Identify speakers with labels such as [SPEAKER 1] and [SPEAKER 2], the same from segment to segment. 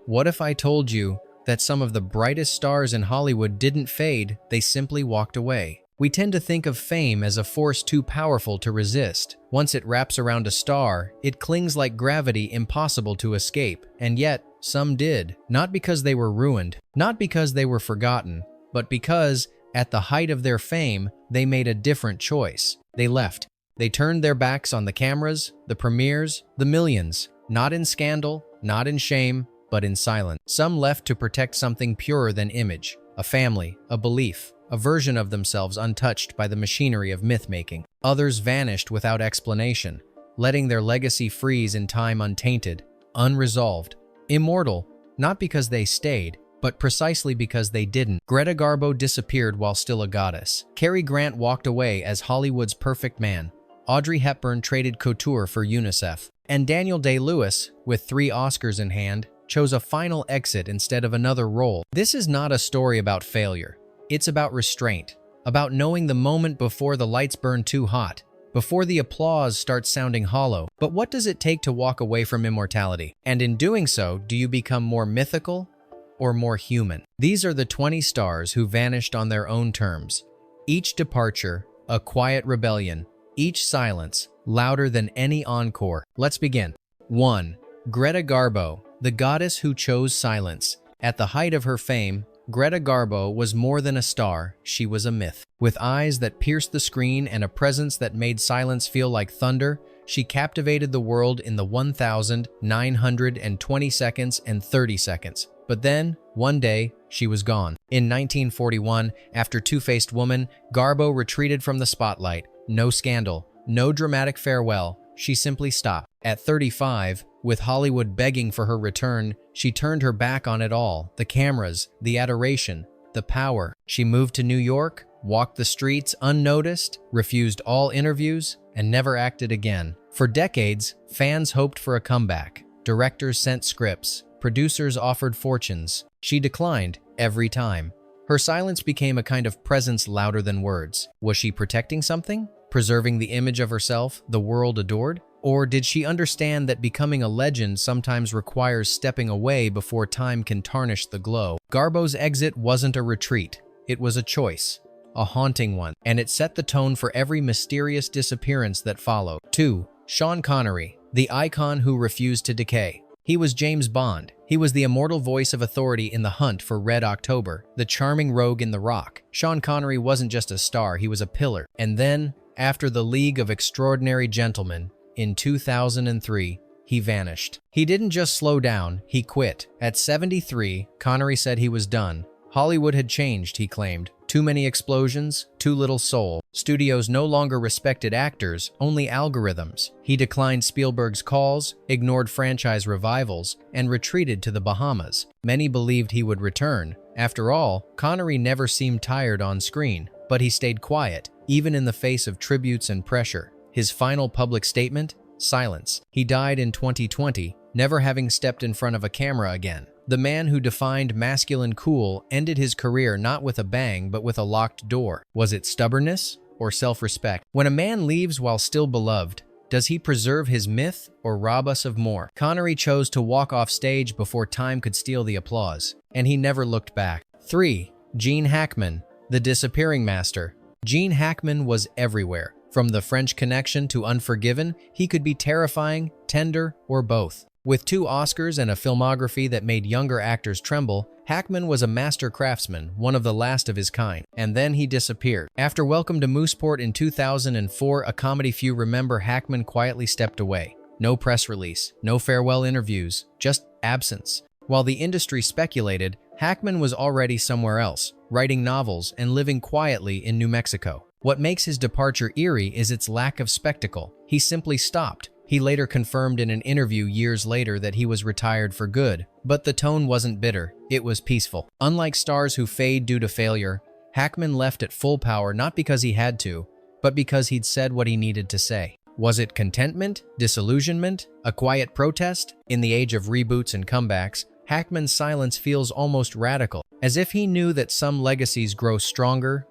[SPEAKER 1] What if I told you that some of the brightest stars in Hollywood didn't fade, they simply walked away? We tend to think of fame as a force too powerful to resist. Once it wraps around a star, it clings like gravity, impossible to escape. And yet, some did. Not because they were ruined, not because they were forgotten, but because, at the height of their fame, they made a different choice. They left. They turned their backs on the cameras, the premieres, the millions. Not in scandal, not in shame, but in silence. Some left to protect something purer than image, a family, a belief, a version of themselves untouched by the machinery of myth-making. Others vanished without explanation, letting their legacy freeze in time untainted, unresolved, immortal, not because they stayed, but precisely because they didn't. Greta Garbo disappeared while still a goddess. Cary Grant walked away as Hollywood's perfect man. Audrey Hepburn traded couture for UNICEF. And Daniel Day-Lewis, with 3 Oscars in hand, chose a final exit instead of another role. This is not a story about failure. It's about restraint, about knowing the moment before the lights burn too hot, before the applause starts sounding hollow. But what does it take to walk away from immortality? And in doing so, do you become more mythical or more human? These are the 20 stars who vanished on their own terms. Each departure, a quiet rebellion. Each silence, louder than any encore. Let's begin. 1. Greta Garbo, the goddess who chose silence. At the height of her fame, Greta Garbo was more than a star, she was a myth. With eyes that pierced the screen and a presence that made silence feel like thunder, she captivated the world in the 1,920 seconds and 30 seconds. But then, one day, she was gone. In 1941, after Two-Faced Woman, Garbo retreated from the spotlight. No scandal, no dramatic farewell, she simply stopped. At 35, with Hollywood begging for her return, she turned her back on it all, the cameras, the adoration, the power. She moved to New York, walked the streets unnoticed, refused all interviews, and never acted again. For decades, fans hoped for a comeback. Directors sent scripts, producers offered fortunes. She declined every time. Her silence became a kind of presence louder than words. Was she protecting something? Preserving the image of herself the world adored? Or did she understand that becoming a legend sometimes requires stepping away before time can tarnish the glow? Garbo's exit wasn't a retreat. It was a choice, a haunting one, and it set the tone for every mysterious disappearance that followed. 2. Sean Connery, the icon who refused to decay. He was James Bond. He was the immortal voice of authority in the hunt for Red October, the charming rogue in The Rock. Sean Connery wasn't just a star, he was a pillar. And then, after The League of Extraordinary Gentlemen, in 2003, he vanished. He didn't just slow down, he quit. At 73, Connery said he was done. Hollywood had changed, he claimed. Too many explosions, too little soul. Studios no longer respected actors, only algorithms. He declined Spielberg's calls, ignored franchise revivals, and retreated to the Bahamas. Many believed he would return. After all, Connery never seemed tired on screen, but he stayed quiet, even in the face of tributes and pressure. His final public statement? Silence. He died in 2020, never having stepped in front of a camera again. The man who defined masculine cool ended his career not with a bang, but with a locked door. Was it stubbornness or self-respect? When a man leaves while still beloved, does he preserve his myth or rob us of more? Connery chose to walk off stage before time could steal the applause, and he never looked back. 3. Gene Hackman, the disappearing master. Gene Hackman was everywhere. From The French Connection to Unforgiven, he could be terrifying, tender, or both. With 2 Oscars and a filmography that made younger actors tremble, Hackman was a master craftsman, one of the last of his kind. And then he disappeared. After Welcome to Mooseport in 2004, a comedy few remember, Hackman quietly stepped away. No press release, no farewell interviews, just absence. While the industry speculated, Hackman was already somewhere else, writing novels and living quietly in New Mexico. What makes his departure eerie is its lack of spectacle. He simply stopped. He later confirmed in an interview years later that he was retired for good, but the tone wasn't bitter, it was peaceful. Unlike stars who fade due to failure, Hackman left at full power not because he had to, but because he'd said what he needed to say. Was it contentment, disillusionment, a quiet protest? In the age of reboots and comebacks, Hackman's silence feels almost radical, as if he knew that some legacies grow stronger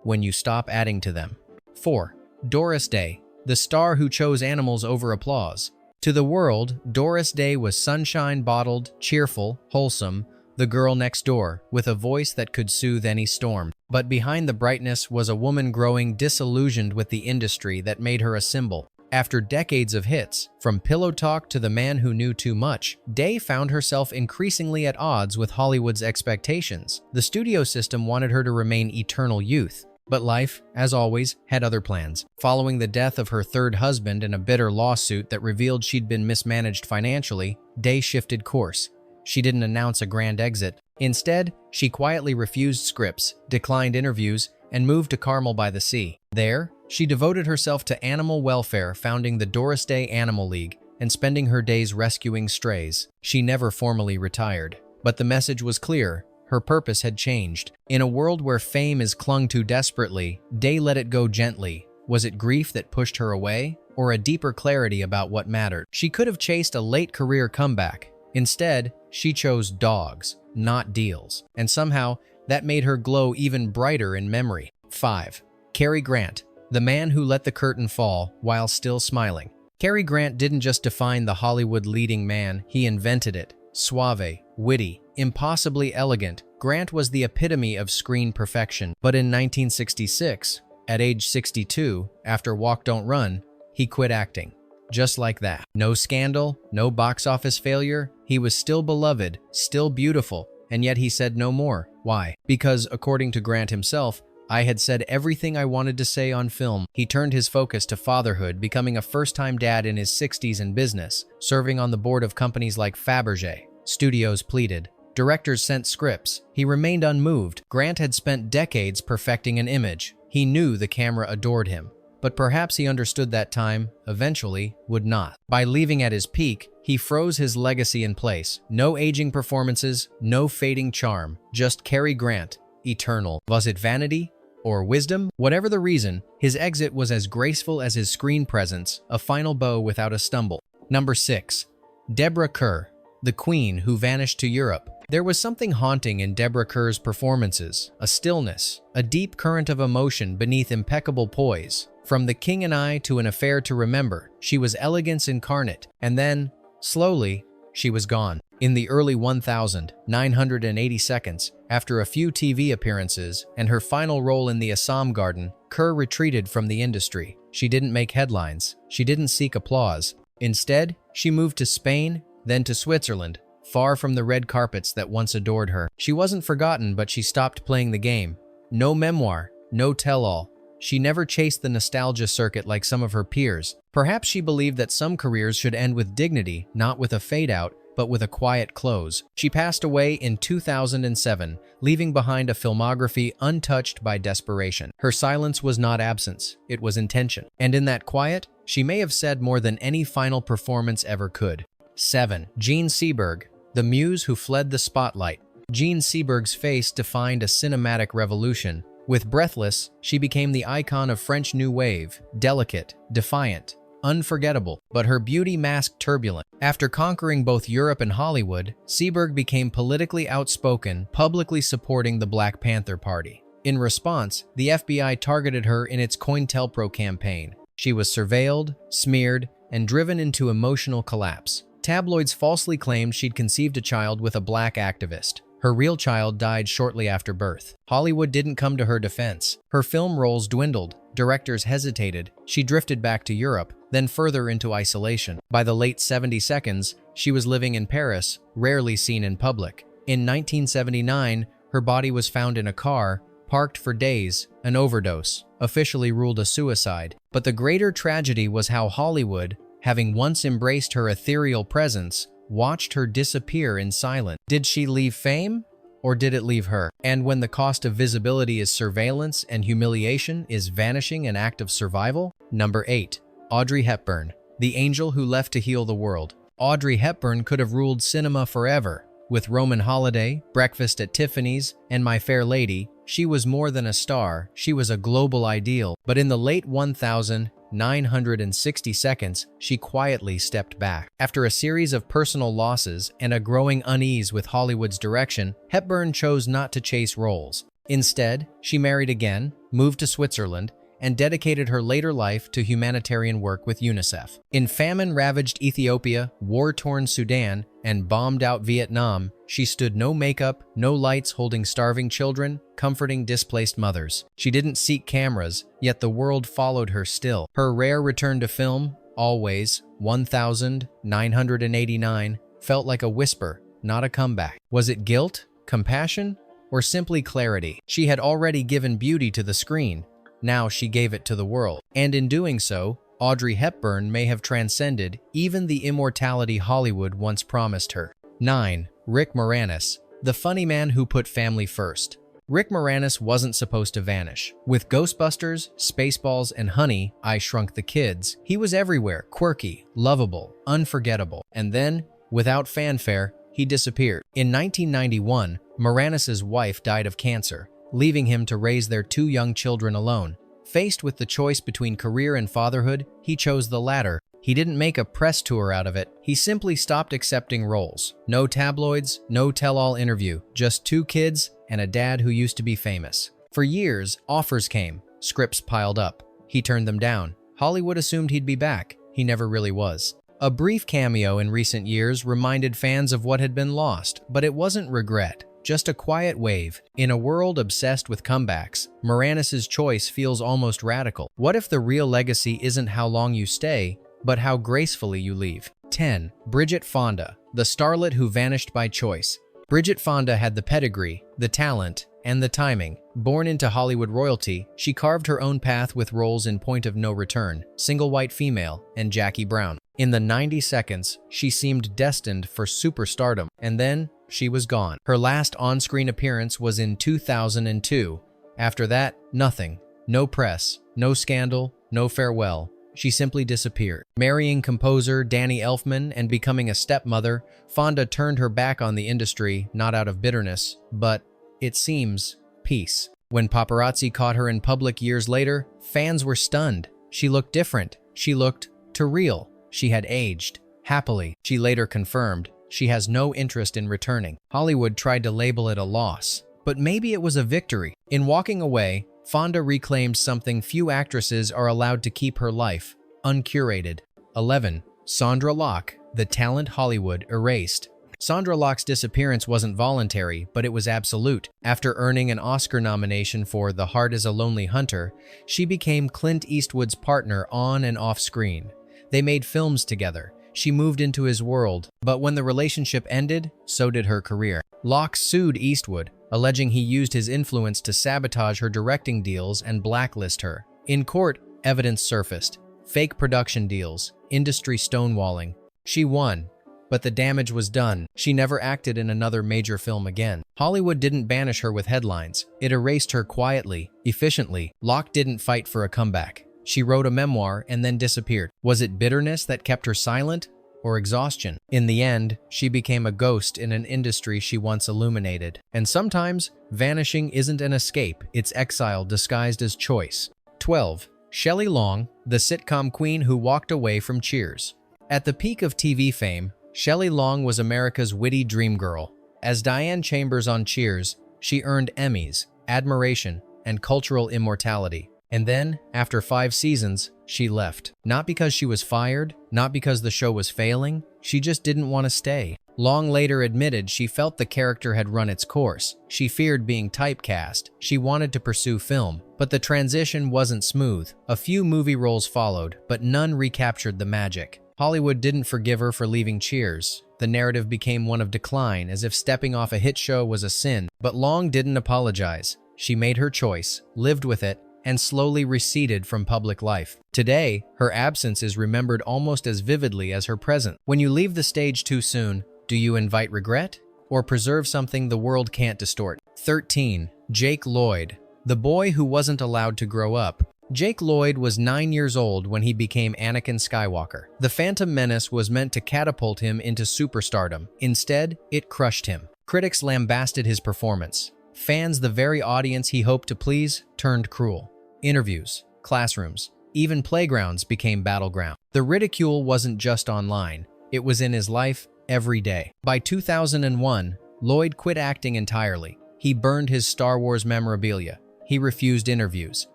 [SPEAKER 1] when you stop adding to them. 4. Doris Day, the star who chose animals over applause. To the world, Doris Day was sunshine bottled, cheerful, wholesome, the girl next door, with a voice that could soothe any storm. But behind the brightness was a woman growing disillusioned with the industry that made her a symbol. After decades of hits, from Pillow Talk to The Man Who Knew Too Much, Day found herself increasingly at odds with Hollywood's expectations. The studio system wanted her to remain eternal youth, but life, as always, had other plans. Following the death of her third husband and a bitter lawsuit that revealed she'd been mismanaged financially, Day shifted course. She didn't announce a grand exit. Instead, she quietly refused scripts, declined interviews, and moved to Carmel by the Sea. There, she devoted herself to animal welfare, founding the Doris Day Animal League and spending her days rescuing strays. She never formally retired, but the message was clear. Her purpose had changed. In a world where fame is clung to desperately, Day let it go gently. Was it grief that pushed her away, or a deeper clarity about what mattered? She could have chased a late career comeback. Instead, she chose dogs, not deals, and somehow that made her glow even brighter in memory. 5. Cary Grant, the man who let the curtain fall while still smiling. Cary Grant didn't just define the Hollywood leading man, he invented it. Suave, witty, impossibly elegant, Grant was the epitome of screen perfection. But in 1966, at age 62, after Walk Don't Run, he quit acting. Just like that. No scandal, no box office failure, he was still beloved, still beautiful, and yet he said no more. Why? Because, according to Grant himself, I had said everything I wanted to say on film. He turned his focus to fatherhood, becoming a first-time dad in his 60s in business, serving on the board of companies like Fabergé. Studios pleaded. Directors sent scripts. He remained unmoved. Grant had spent decades perfecting an image. He knew the camera adored him. But perhaps he understood that time, eventually, would not. By leaving at his peak, he froze his legacy in place. No aging performances, no fading charm, just Cary Grant, eternal. Was it vanity? Or wisdom? Whatever the reason, his exit was as graceful as his screen presence, a final bow without a stumble. Number 6. Deborah Kerr, the queen who vanished to Europe. There was something haunting in Deborah Kerr's performances, a stillness, a deep current of emotion beneath impeccable poise. From The King and I to An Affair to Remember, she was elegance incarnate, and then, slowly, she was gone. In the early 1980 seconds, after a few TV appearances and her final role in The Assam Garden, Kerr retreated from the industry. She didn't make headlines. She didn't seek applause. Instead, she moved to Spain, then to Switzerland, far from the red carpets that once adored her. She wasn't forgotten, but she stopped playing the game. No memoir, no tell-all. She never chased the nostalgia circuit like some of her peers. Perhaps she believed that some careers should end with dignity, not with a fade-out, but with a quiet close. She passed away in 2007, leaving behind a filmography untouched by desperation. Her silence was not absence, it was intention. And in that quiet, she may have said more than any final performance ever could. 7. Jean Seberg, the muse who fled the spotlight. Jean Seberg's face defined a cinematic revolution. With Breathless, she became the icon of French New Wave, delicate, defiant, unforgettable, but her beauty masked turbulence. After conquering both Europe and Hollywood, Seberg became politically outspoken, publicly supporting the Black Panther Party. In response, the FBI targeted her in its COINTELPRO campaign. She was surveilled, smeared, and driven into emotional collapse. Tabloids falsely claimed she'd conceived a child with a black activist. Her real child died shortly after birth. Hollywood didn't come to her defense. Her film roles dwindled, directors hesitated, she drifted back to Europe, then further into isolation. By the late 70 seconds, she was living in Paris, rarely seen in public. In 1979, her body was found in a car, parked for days, an overdose, officially ruled a suicide. But the greater tragedy was how Hollywood, having once embraced her ethereal presence, watched her disappear in silence. Did she leave fame, or did it leave her? And when the cost of visibility is surveillance and humiliation, is vanishing an act of survival? Number 8. Audrey Hepburn, the angel who left to heal the world. Audrey Hepburn could have ruled cinema forever. With Roman Holiday, Breakfast at Tiffany's, and My Fair Lady, she was more than a star, she was a global ideal. But in the late 1960 seconds, she quietly stepped back. After a series of personal losses and a growing unease with Hollywood's direction, Hepburn chose not to chase roles. Instead, she married again, moved to Switzerland, and dedicated her later life to humanitarian work with UNICEF. In famine-ravaged Ethiopia, war-torn Sudan, and bombed-out Vietnam, she stood no makeup, no lights, holding starving children, comforting displaced mothers. She didn't seek cameras, yet the world followed her still. Her rare return to film, Always, 1989, felt like a whisper, not a comeback. Was it guilt, compassion, or simply clarity? She had already given beauty to the screen. Now she gave it to the world. And in doing so, Audrey Hepburn may have transcended even the immortality Hollywood once promised her. 9. Rick Moranis, the funny man who put family first. Rick Moranis wasn't supposed to vanish. With Ghostbusters, Spaceballs, and Honey, I Shrunk the Kids, he was everywhere, quirky, lovable, unforgettable. And then, without fanfare, he disappeared. In 1991, Moranis' wife died of cancer, leaving him to raise their 2 young children alone. Faced with the choice between career and fatherhood, he chose the latter. He didn't make a press tour out of it. He simply stopped accepting roles. No tabloids, no tell-all interview, just 2 kids and a dad who used to be famous. For years, offers came, scripts piled up. He turned them down. Hollywood assumed he'd be back. He never really was. A brief cameo in recent years reminded fans of what had been lost, but it wasn't regret, just a quiet wave. In a world obsessed with comebacks, Moranis' choice feels almost radical. What if the real legacy isn't how long you stay, but how gracefully you leave? 10. Bridget Fonda, the starlet who vanished by choice. Bridget Fonda had the pedigree, the talent, and the timing. Born into Hollywood royalty, she carved her own path with roles in Point of No Return, Single White Female, and Jackie Brown. In the 90 seconds, she seemed destined for superstardom, and then she was gone. Her last on-screen appearance was in 2002. After that, nothing. No press, no scandal, no farewell. She simply disappeared. Marrying composer Danny Elfman and becoming a stepmother, Fonda turned her back on the industry, not out of bitterness, but, it seems, peace. When paparazzi caught her in public years later, fans were stunned. She looked different. She looked too real. She had aged. Happily, she later confirmed, she has no interest in returning. Hollywood tried to label it a loss, but maybe it was a victory. In walking away, Fonda reclaimed something few actresses are allowed to keep: her life, uncurated. 11. Sondra Locke, the talent Hollywood erased. Sondra Locke's disappearance wasn't voluntary, but it was absolute. After earning an Oscar nomination for The Heart is a Lonely Hunter, she became Clint Eastwood's partner on and off screen. They made films together. She moved into his world, but when the relationship ended, so did her career. Locke sued Eastwood, alleging he used his influence to sabotage her directing deals and blacklist her. In court, evidence surfaced: fake production deals, industry stonewalling. She won, but the damage was done. She never acted in another major film again. Hollywood didn't banish her with headlines. It erased her quietly, efficiently. Locke didn't fight for a comeback. She wrote a memoir and then disappeared. Was it bitterness that kept her silent, or exhaustion? In the end, she became a ghost in an industry she once illuminated. And sometimes, vanishing isn't an escape, it's exile disguised as choice. 12. Shelley Long, the sitcom queen who walked away from Cheers. At the peak of TV fame, Shelley Long was America's witty dream girl. As Diane Chambers on Cheers, she earned Emmys, admiration, and cultural immortality. And then, after 5 seasons, she left. Not because she was fired, not because the show was failing, she just didn't want to stay. Long later admitted she felt the character had run its course. She feared being typecast. She wanted to pursue film, but the transition wasn't smooth. A few movie roles followed, but none recaptured the magic. Hollywood didn't forgive her for leaving Cheers. The narrative became one of decline, as if stepping off a hit show was a sin. But Long didn't apologize. She made her choice, lived with it, and slowly receded from public life. Today, her absence is remembered almost as vividly as her presence. When you leave the stage too soon, do you invite regret or preserve something the world can't distort? 13. Jake Lloyd, the boy who wasn't allowed to grow up. Jake Lloyd was 9 years old when he became Anakin Skywalker. The Phantom Menace was meant to catapult him into superstardom. Instead, it crushed him. Critics lambasted his performance. Fans, the very audience he hoped to please, turned cruel. Interviews, classrooms, even playgrounds became battleground. The ridicule wasn't just online, it was in his life every day. By 2001, Lloyd quit acting entirely. He burned his Star Wars memorabilia. He refused interviews.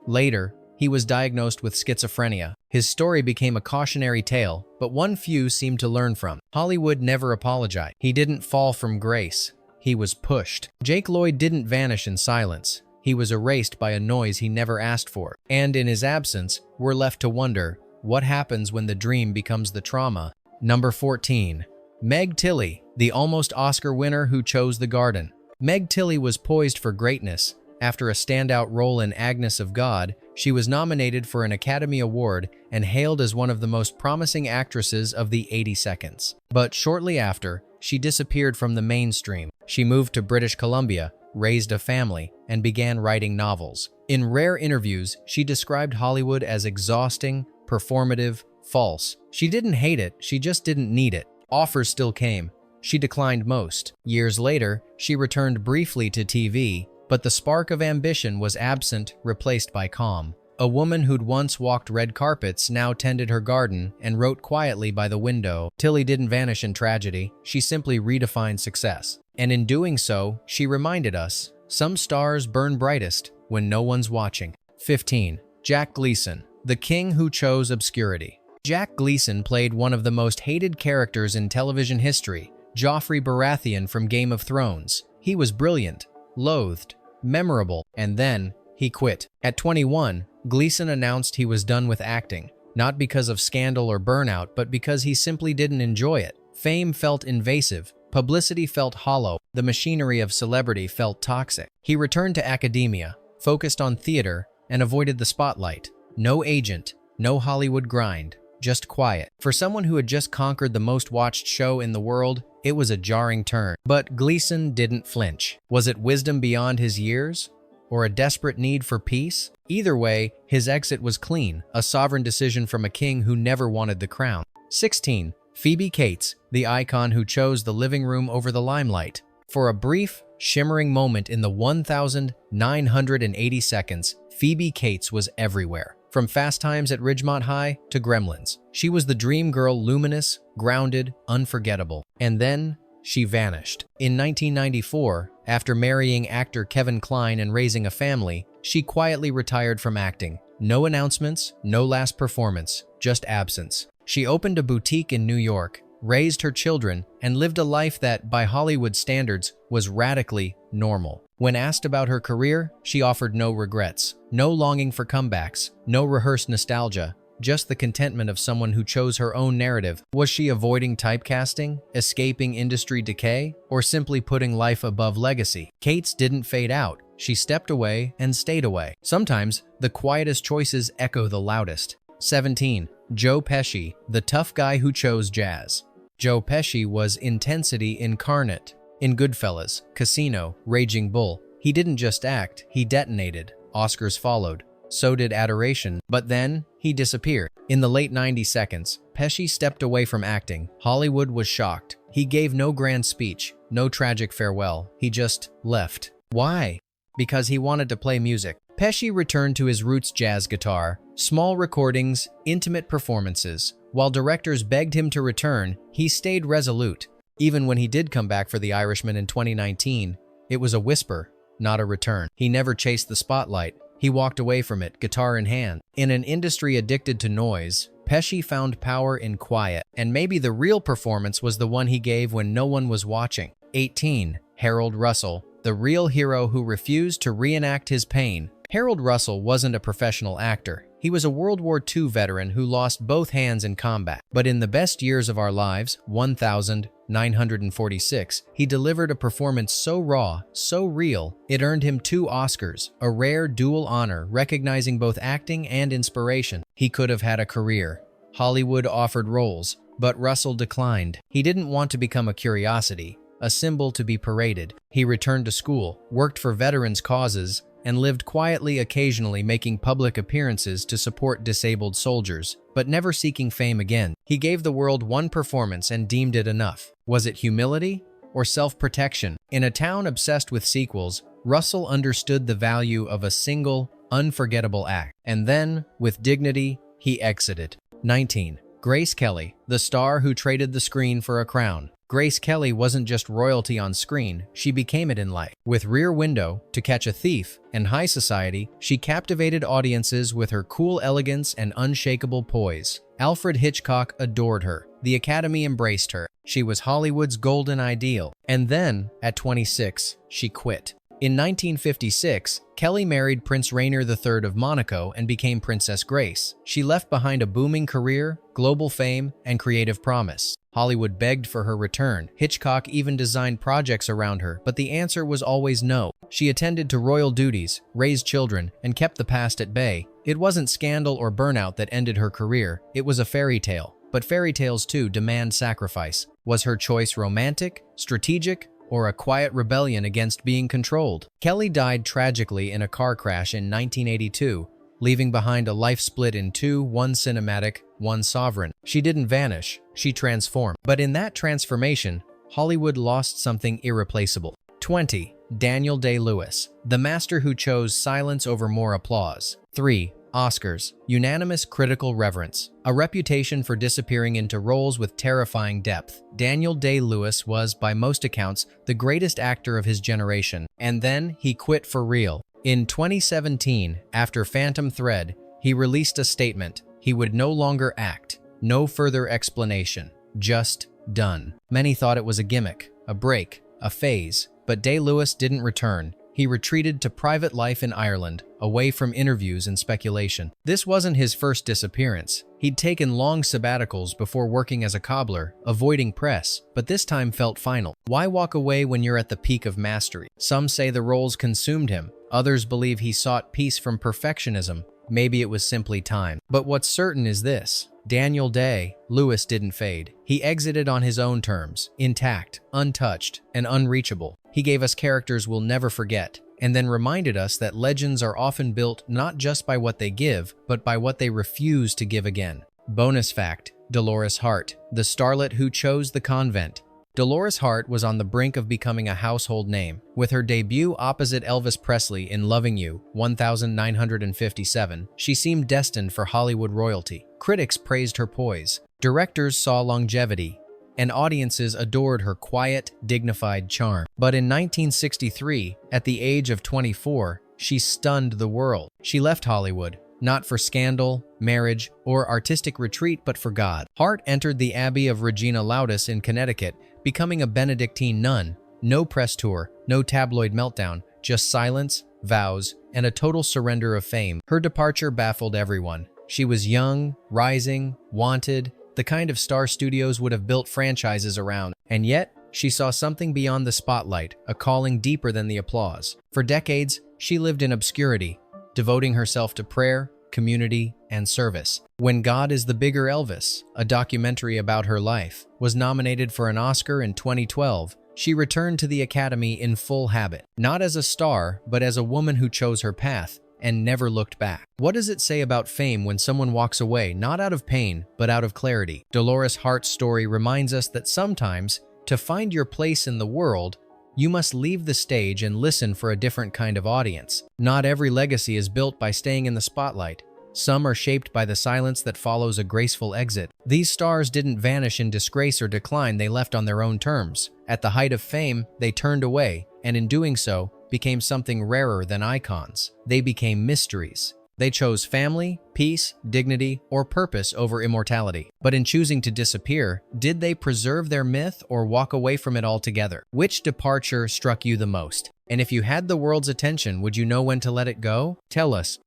[SPEAKER 1] Later, he was diagnosed with schizophrenia. His story became a cautionary tale, but one few seemed to learn from. Hollywood never apologized. He didn't fall from grace. He was pushed. Jake Lloyd didn't vanish in silence. He was erased by a noise he never asked for. And in his absence, we're left to wonder, what happens when the dream becomes the trauma? Number 14. Meg Tilly, the almost Oscar winner who chose the garden. Meg Tilly was poised for greatness. After a standout role in Agnes of God, she was nominated for an Academy Award and hailed as one of the most promising actresses of the 80 seconds. But shortly after, she disappeared from the mainstream. She moved to British Columbia, raised a family, and began writing novels. In rare interviews, she described Hollywood as exhausting, performative, false. She didn't hate it, she just didn't need it. Offers still came. She declined most. Years later, she returned briefly to TV, but the spark of ambition was absent, replaced by calm. A woman who'd once walked red carpets now tended her garden and wrote quietly by the window. Tilly didn't vanish in tragedy, she simply redefined success. And in doing so, she reminded us, some stars burn brightest when no one's watching. 15. Jack Gleason, the king who chose obscurity. Jack Gleason played one of the most hated characters in television history, Joffrey Baratheon from Game of Thrones. He was brilliant, loathed, memorable, and then he quit. At 21, Gleason announced he was done with acting, not because of scandal or burnout, but because he simply didn't enjoy it. Fame felt invasive, publicity felt hollow, the machinery of celebrity felt toxic. He returned to academia, focused on theater, and avoided the spotlight. No agent, no Hollywood grind, just quiet. For someone who had just conquered the most watched show in the world, it was a jarring turn. But Gleason didn't flinch. Was it wisdom beyond his years? Or a desperate need for peace? Either way, his exit was clean, a sovereign decision from a king who never wanted the crown. 16. Phoebe Cates, the icon who chose the living room over the limelight. For a brief, shimmering moment in the 1,980 seconds, Phoebe Cates was everywhere. From Fast Times at Ridgemont High to Gremlins. She was the dream girl, luminous, grounded, unforgettable. And then she vanished. In 1994, after marrying actor Kevin Kline and raising a family, she quietly retired from acting. No announcements, no last performance, just absence. She opened a boutique in New York, raised her children, and lived a life that, by Hollywood standards, was radically normal. When asked about her career, she offered no regrets, no longing for comebacks, no rehearsed nostalgia, just the contentment of someone who chose her own narrative. Was she avoiding typecasting, escaping industry decay, or simply putting life above legacy? Cates didn't fade out. She stepped away and stayed away. Sometimes, the quietest choices echo the loudest. 17. Joe Pesci, the tough guy who chose jazz. Joe Pesci was intensity incarnate. In Goodfellas, Casino, Raging Bull, he didn't just act, he detonated. Oscars followed. So did Adoration, but then he disappeared. In the late 90 seconds, Pesci stepped away from acting. Hollywood was shocked. He gave no grand speech, no tragic farewell. He just left. Why? Because he wanted to play music. Pesci returned to his roots: jazz guitar, small recordings, intimate performances. While directors begged him to return, he stayed resolute. Even when he did come back for The Irishman in 2019, it was a whisper, not a return. He never chased the spotlight. He walked away from it, guitar in hand. In an industry addicted to noise, Pesci found power in quiet, and maybe the real performance was the one he gave when no one was watching. 18. Harold Russell, the real hero who refused to reenact his pain. Harold Russell wasn't a professional actor. He was a World War II veteran who lost both hands in combat. But in The Best Years of Our Lives, 1946, he delivered a performance so raw, so real, it earned him 2 Oscars, a rare dual honor recognizing both acting and inspiration. He could have had a career. Hollywood offered roles, but Russell declined. He didn't want to become a curiosity, a symbol to be paraded. He returned to school, worked for veterans' causes, and lived quietly, occasionally making public appearances to support disabled soldiers, but never seeking fame again. He gave the world one performance and deemed it enough. Was it humility or self-protection? In a town obsessed with sequels, Russell understood the value of a single, unforgettable act. And then, with dignity, he exited. 19. Grace Kelly, the star who traded the screen for a crown. Grace Kelly wasn't just royalty on screen, she became it in life. With Rear Window, To Catch a Thief, and High Society, she captivated audiences with her cool elegance and unshakable poise. Alfred Hitchcock adored her. The Academy embraced her. She was Hollywood's golden ideal. And then, at 26, she quit. In 1956, Kelly married Prince Rainier III of Monaco and became Princess Grace. She left behind a booming career, global fame, and creative promise. Hollywood begged for her return. Hitchcock even designed projects around her, but the answer was always no. She attended to royal duties, raised children, and kept the past at bay. It wasn't scandal or burnout that ended her career, it was a fairy tale. But fairy tales too demand sacrifice. Was her choice romantic, strategic, or a quiet rebellion against being controlled? Kelly died tragically in a car crash in 1982, leaving behind a life split in two, one cinematic, one sovereign. She didn't vanish, she transformed. But in that transformation, Hollywood lost something irreplaceable. 20. Daniel Day-Lewis, the master who chose silence over more applause. 3. Oscars, unanimous critical reverence, a reputation for disappearing into roles with terrifying depth. Daniel Day-Lewis was, by most accounts, the greatest actor of his generation, and then he quit for real. In 2017, after Phantom Thread, he released a statement. He would no longer act, no further explanation, just done. Many thought it was a gimmick, a break, a phase, but Day-Lewis didn't return. He retreated to private life in Ireland, away from interviews and speculation. This wasn't his first disappearance. He'd taken long sabbaticals before working as a cobbler, avoiding press, but this time felt final. Why walk away when you're at the peak of mastery? Some say the roles consumed him. Others believe he sought peace from perfectionism. Maybe it was simply time. But what's certain is this. Daniel Day-Lewis didn't fade. He exited on his own terms, intact, untouched, and unreachable. He gave us characters we'll never forget, and then reminded us that legends are often built not just by what they give, but by what they refuse to give again. Bonus fact: Dolores Hart, the starlet who chose the convent. Dolores Hart was on the brink of becoming a household name. With her debut opposite Elvis Presley in Loving You, 1957, she seemed destined for Hollywood royalty. Critics praised her poise, directors saw longevity, and audiences adored her quiet, dignified charm. But in 1963, at the age of 24, she stunned the world. She left Hollywood, not for scandal, marriage, or artistic retreat, but for God. Hart entered the Abbey of Regina Laudis in Connecticut, becoming a Benedictine nun. No press tour, no tabloid meltdown, just silence, vows, and a total surrender of fame. Her departure baffled everyone. She was young, rising, wanted, the kind of star studios would have built franchises around. And yet, she saw something beyond the spotlight, a calling deeper than the applause. For decades, she lived in obscurity, devoting herself to prayer, community, and service. When God is the Bigger Elvis, a documentary about her life, was nominated for an Oscar in 2012, she returned to the Academy in full habit. Not as a star, but as a woman who chose her path and never looked back. What does it say about fame when someone walks away, not out of pain, but out of clarity? Dolores Hart's story reminds us that sometimes, to find your place in the world, you must leave the stage and listen for a different kind of audience. Not every legacy is built by staying in the spotlight. Some are shaped by the silence that follows a graceful exit. These stars didn't vanish in disgrace or decline, they left on their own terms. At the height of fame, they turned away, and in doing so, became something rarer than icons. They became mysteries. They chose family, peace, dignity, or purpose over immortality. But in choosing to disappear, did they preserve their myth or walk away from it altogether? Which departure struck you the most? And if you had the world's attention, would you know when to let it go? Tell us,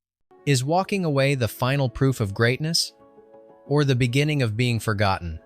[SPEAKER 1] is walking away the final proof of greatness, or the beginning of being forgotten?